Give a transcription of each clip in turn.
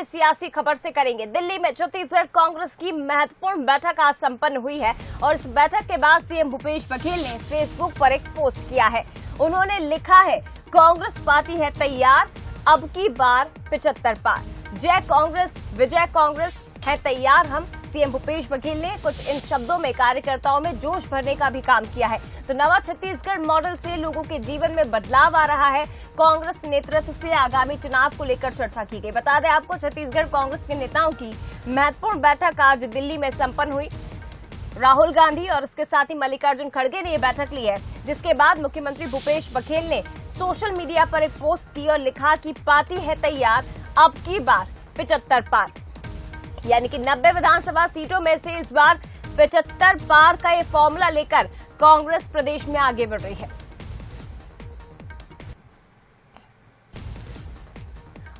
बड़े सियासी खबर से करेंगे। दिल्ली में छत्तीसगढ़ कांग्रेस की महत्वपूर्ण बैठक आज संपन्न हुई है और इस बैठक के बाद सीएम भूपेश बघेल ने फेसबुक पर एक पोस्ट किया है। उन्होंने लिखा है, कांग्रेस पार्टी है तैयार, अब की बार 75 पार। जय कांग्रेस, विजय कांग्रेस, है तैयार हम। सीएम भूपेश बघेल ने कुछ इन शब्दों में कार्यकर्ताओं में जोश भरने का भी काम किया है। तो नवा छत्तीसगढ़ मॉडल से लोगों के जीवन में बदलाव आ रहा है। कांग्रेस नेतृत्व से आगामी चुनाव को लेकर चर्चा की गई। बता दें आपको, छत्तीसगढ़ कांग्रेस के नेताओं की महत्वपूर्ण बैठक आज दिल्ली में संपन्न हुई। राहुल गांधी और उसके साथ ही मल्लिकार्जुन खड़गे ने यह बैठक ली है, जिसके बाद मुख्यमंत्री भूपेश बघेल ने सोशल मीडिया पर एक पोस्ट की और लिखा कि पार्टी है तैयार, अब की बार 75 पार। यानी कि 90 विधानसभा सीटों में से इस बार 75 पार का ये फॉर्मूला लेकर कांग्रेस प्रदेश में आगे बढ़ रही है।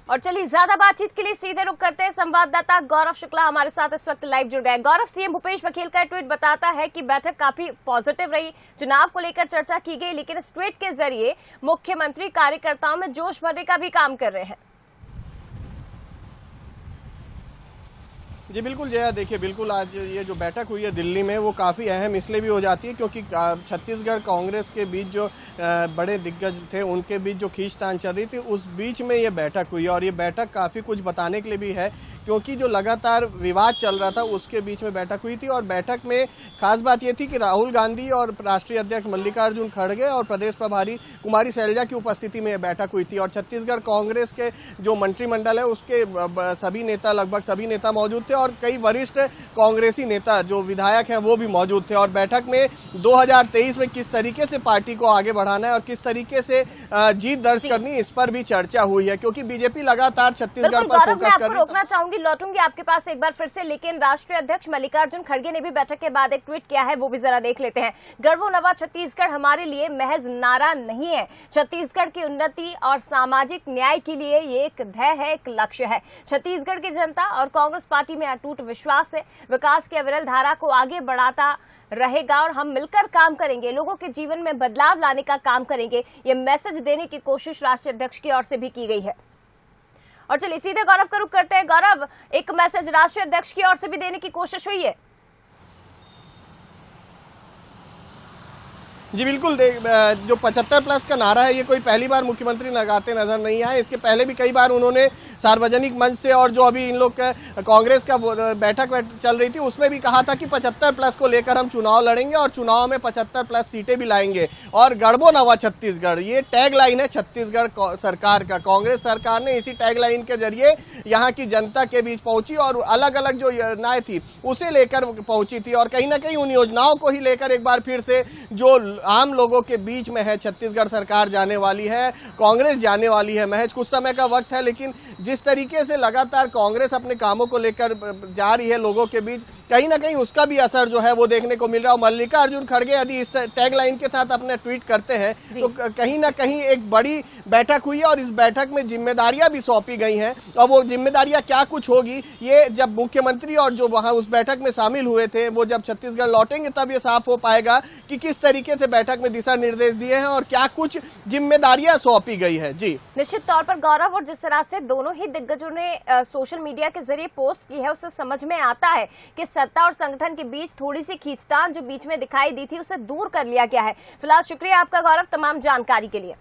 और चलिए ज्यादा बातचीत के लिए सीधे रुख करते हैं। संवाददाता गौरव शुक्ला हमारे साथ इस वक्त लाइव जुड़ गए। गौरव, सीएम भूपेश बघेल का ट्वीट बताता है कि बैठक काफी पॉजिटिव रही, चुनाव को लेकर चर्चा की गई, लेकिन इस ट्वीट के जरिए मुख्यमंत्री कार्यकर्ताओं में जोश भरने का भी काम कर रहे हैं। जी बिल्कुल जया, देखिए बिल्कुल आज ये जो बैठक हुई है दिल्ली में वो काफ़ी अहम इसलिए भी हो जाती है क्योंकि छत्तीसगढ़ कांग्रेस के बीच जो बड़े दिग्गज थे उनके बीच जो खींचतान चल रही थी, उस बीच में ये बैठक हुई और ये बैठक काफ़ी कुछ बताने के लिए भी है क्योंकि जो लगातार विवाद चल रहा था उसके बीच में बैठक हुई थी। और बैठक में खास बात ये थी कि राहुल गांधी और राष्ट्रीय अध्यक्ष मल्लिकार्जुन खड़गे और प्रदेश प्रभारी कुमारी शैलजा की उपस्थिति में यह बैठक हुई थी। और छत्तीसगढ़ कांग्रेस के जो मंत्रिमंडल है उसके सभी नेता, लगभग सभी नेता मौजूद थे और कई वरिष्ठ कांग्रेसी नेता जो विधायक हैं वो भी मौजूद थे। और बैठक में 2023 में किस तरीके से पार्टी को आगे बढ़ाना है और किस तरीके से जीत दर्ज करनी, इस पर भी चर्चा हुई है क्योंकि बीजेपी लगातार छत्तीसगढ़ पर फोकस कर रही है। रोकना चाहूंगी, लौटूंगी आपके पास एक बार फिर से, लेकिन राष्ट्रीय अध्यक्ष मल्लिकार्जुन खड़गे ने भी बैठक के बाद एक ट्वीट किया है, वो भी जरा देख लेते हैं। गर्वो नवा छत्तीसगढ़ हमारे लिए महज नारा नहीं है, छत्तीसगढ़ की उन्नति और सामाजिक न्याय के लिए ये एक ध्येय है, एक लक्ष्य है। छत्तीसगढ़ की जनता और कांग्रेस पार्टी में अटूट विश्वास है, विकास की अविरल धारा को आगे बढ़ाता रहेगा और हम मिलकर काम करेंगे, लोगों के जीवन में बदलाव लाने का काम करेंगे। ये मैसेज देने की कोशिश राष्ट्रीय अध्यक्ष की ओर से भी की गई है। और चलिए सीधे गौरव का रुख करते हैं। गौरव, एक मैसेज राष्ट्रीय अध्यक्ष की ओर से भी देने की कोशिश हुई है। जी बिल्कुल, जो 75 प्लस का नारा है ये कोई पहली बार मुख्यमंत्री लगाते नजर नहीं आए। इसके पहले भी कई बार उन्होंने सार्वजनिक मंच से और जो अभी इन लोग का कांग्रेस का बैठक चल रही थी उसमें भी कहा था कि 75 प्लस को लेकर हम चुनाव लड़ेंगे और चुनाव में 75 प्लस सीटें भी लाएंगे। और गढ़बो नवा छत्तीसगढ़ ये टैग लाइन है छत्तीसगढ़ सरकार का। कांग्रेस सरकार ने इसी टैग लाइन के जरिए यहाँ की जनता के बीच पहुंची और अलग अलग जो योजनाएं थी उसे लेकर पहुंची थी और कहीं ना कहीं उन योजनाओं को ही लेकर एक बार फिर से जो आम लोगों के बीच में है, छत्तीसगढ़ सरकार जाने वाली है, कांग्रेस जाने वाली है, महज कुछ समय का वक्त है, लेकिन जिस तरीके से लगातार कांग्रेस अपने कामों को लेकर जा रही है लोगों के बीच, कहीं ना कहीं उसका भी असर जो है वो देखने को मिल रहा है। मल्लिकार्जुन खड़गे यदि इस टैग लाइन के साथ अपने ट्वीट करते हैं तो कहीं ना कहीं एक बड़ी बैठक हुई है और इस बैठक में जिम्मेदारियां भी सौंपी गई हैं और वो जिम्मेदारियां क्या कुछ होगी ये जब मुख्यमंत्री और जो वहां उस बैठक में शामिल हुए थे वो जब छत्तीसगढ़ लौटेंगे तब ये साफ हो पाएगा कि किस तरीके से बैठक में दिशा निर्देश दिए हैं और क्या कुछ जिम्मेदारियां सौंपी गई है। जी निश्चित तौर पर गौरव, और जिस तरह से दोनों ही दिग्गजों ने सोशल मीडिया के जरिए पोस्ट की है उससे समझ में आता है कि सत्ता और संगठन के बीच थोड़ी सी खींचतान जो बीच में दिखाई दी थी उसे दूर कर लिया गया है। फिलहाल शुक्रिया आपका गौरव तमाम जानकारी के लिए।